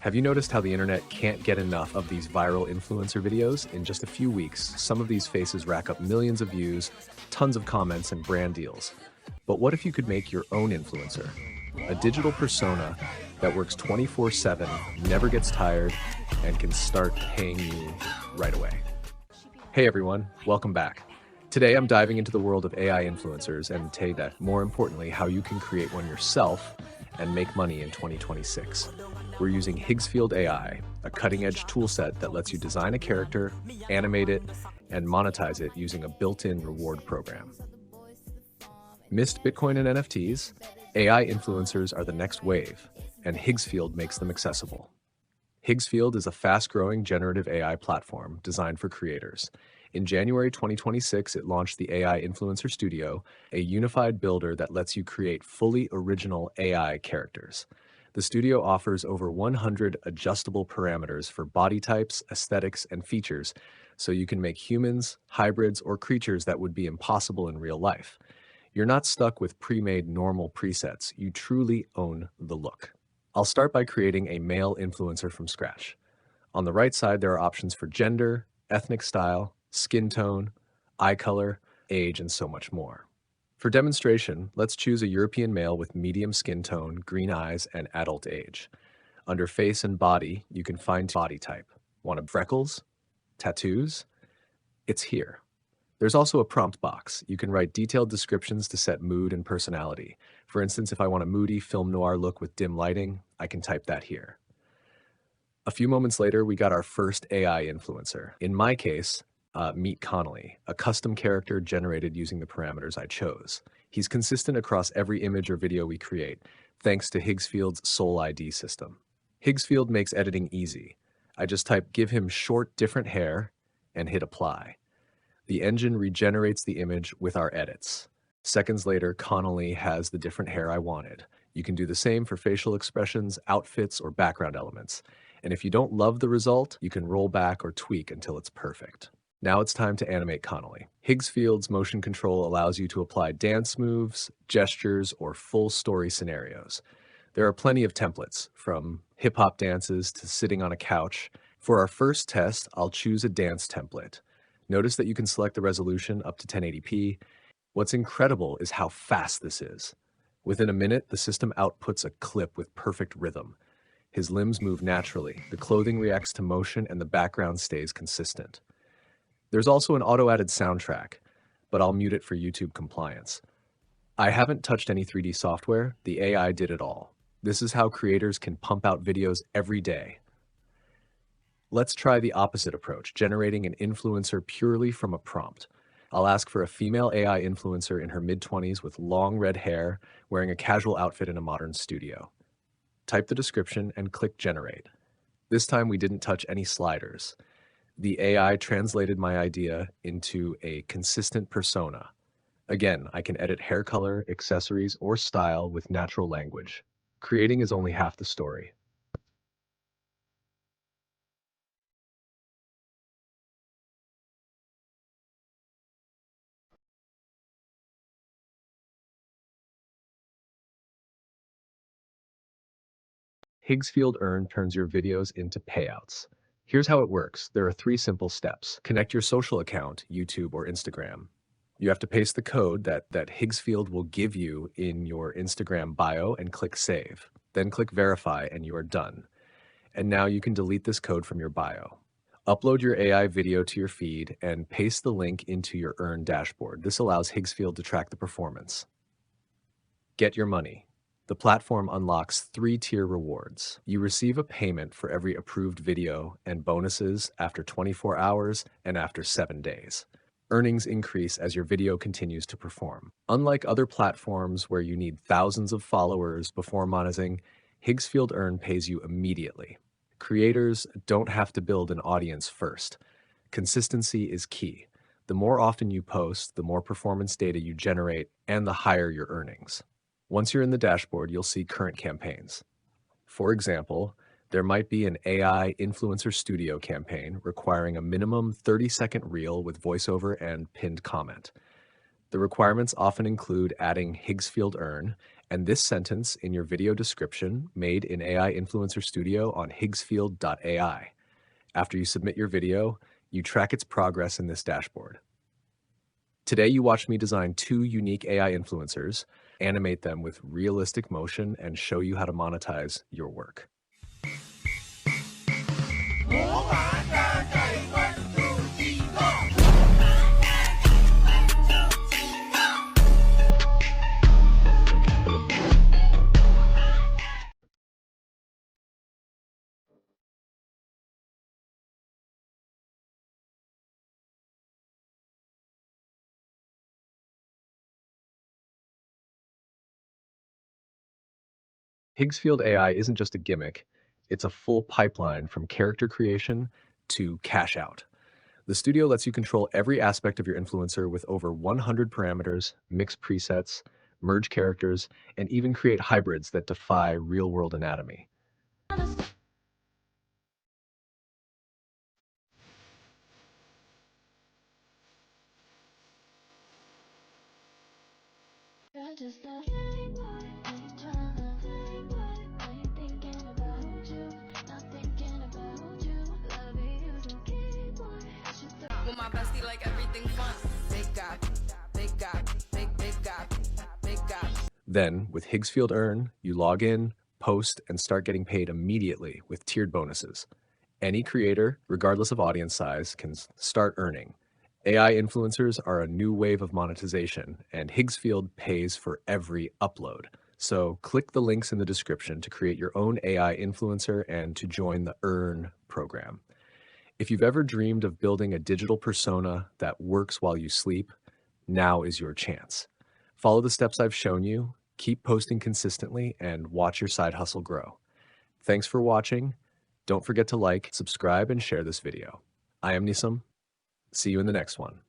Have you noticed how the internet can't get enough of these viral influencer videos? In just a few weeks, some of these faces rack up millions of views, tons of comments, and brand deals. But what if you could make your own influencer? A digital persona that works 24/7, never gets tired, and can start paying you right away. Hey everyone, welcome back. Today I'm diving into the world of AI influencers and tell you that, more importantly, how you can create one yourself and make money in 2026. We're using Higgsfield AI, a cutting-edge toolset that lets you design a character, animate it, and monetize it using a built-in reward program. Missed Bitcoin and NFTs? AI influencers are the next wave, and Higgsfield makes them accessible. Higgsfield is a fast-growing generative AI platform designed for creators. In January 2026, it launched the AI Influencer Studio, a unified builder that lets you create fully original AI characters. The studio offers over 100 adjustable parameters for body types, aesthetics, and features, so you can make humans, hybrids, or creatures that would be impossible in real life. You're not stuck with pre-made normal presets. You truly own the look. I'll start by creating a male influencer from scratch. On the right side, there are options for gender, ethnic style, skin tone, eye color, age, and so much more. For demonstration, let's choose a European male with medium skin tone, green eyes, and adult age. Under face and body, you can find body type. Want freckles? Tattoos? It's here. There's also a prompt box. You can write detailed descriptions to set mood and personality. For instance, if I want a moody film noir look with dim lighting, I can type that here. A few moments later, we got our first AI influencer. In my case, meet Connolly, a custom character generated using the parameters I chose. He's consistent across every image or video we create, thanks to Higgsfield's Soul ID system. Higgsfield makes editing easy. I just type "give him short, different hair" and hit apply. The engine regenerates the image with our edits. Seconds later, Connolly has the different hair I wanted. You can do the same for facial expressions, outfits, or background elements. And if you don't love the result, you can roll back or tweak until it's perfect. Now it's time to animate Connolly. Higgsfield's motion control allows you to apply dance moves, gestures, or full story scenarios. There are plenty of templates, from hip-hop dances to sitting on a couch. For our first test, I'll choose a dance template. Notice that you can select the resolution up to 1080p. What's incredible is how fast this is. Within a minute, the system outputs a clip with perfect rhythm. His limbs move naturally, the clothing reacts to motion, and the background stays consistent. There's also an auto-added soundtrack, but I'll mute it for YouTube compliance. I haven't touched any 3D software. The AI did it all. This is how creators can pump out videos every day. Let's try the opposite approach, generating an influencer purely from a prompt. I'll ask for a female AI influencer in her mid-20s with long red hair, wearing a casual outfit in a modern studio. Type the description and click generate. This time we didn't touch any sliders. The AI translated my idea into a consistent persona. Again, I can edit hair color, accessories, or style with natural language. Creating is only half the story. Higgsfield Earn turns your videos into payouts. Here's how it works. There are 3 simple steps. Connect your social account, YouTube or Instagram. You have to paste the code that Higgsfield will give you in your Instagram bio and click save. Then click verify and you are done. And now you can delete this code from your bio. Upload your AI video to your feed and paste the link into your Earn dashboard. This allows Higgsfield to track the performance. Get your money. The platform unlocks 3-tier rewards. You receive a payment for every approved video and bonuses after 24 hours and after 7 days. Earnings increase as your video continues to perform. Unlike other platforms where you need thousands of followers before monetizing, Higgsfield Earn pays you immediately. Creators don't have to build an audience first. Consistency is key. The more often you post, the more performance data you generate, and the higher your earnings. Once you're in the dashboard, you'll see current campaigns. For example, there might be an AI Influencer Studio campaign requiring a minimum 30-second reel with voiceover and pinned comment. The requirements often include adding Higgsfield Earn, and this sentence in your video description made in AI Influencer Studio on Higgsfield AI. After you submit your video, you track its progress in this dashboard. Today, you watched me design 2 unique AI influencers, animate them with realistic motion, and show you how to monetize your work. Higgsfield AI isn't just a gimmick, it's a full pipeline from character creation to cash out. The studio lets you control every aspect of your influencer with over 100 parameters, mix presets, merge characters, and even create hybrids that defy real-world anatomy. With my bestie, like everything fun. Big God. Then, with Higgsfield Earn, you log in, post, and start getting paid immediately with tiered bonuses. Any creator, regardless of audience size, can start earning. AI influencers are a new wave of monetization, and Higgsfield pays for every upload. So click the links in the description to create your own AI influencer and to join the Earn program. If you've ever dreamed of building a digital persona that works while you sleep, now is your chance. Follow the steps I've shown you, keep posting consistently, and watch your side hustle grow. Thanks for watching. Don't forget to like, subscribe, and share this video. I am Nissam. See you in the next one.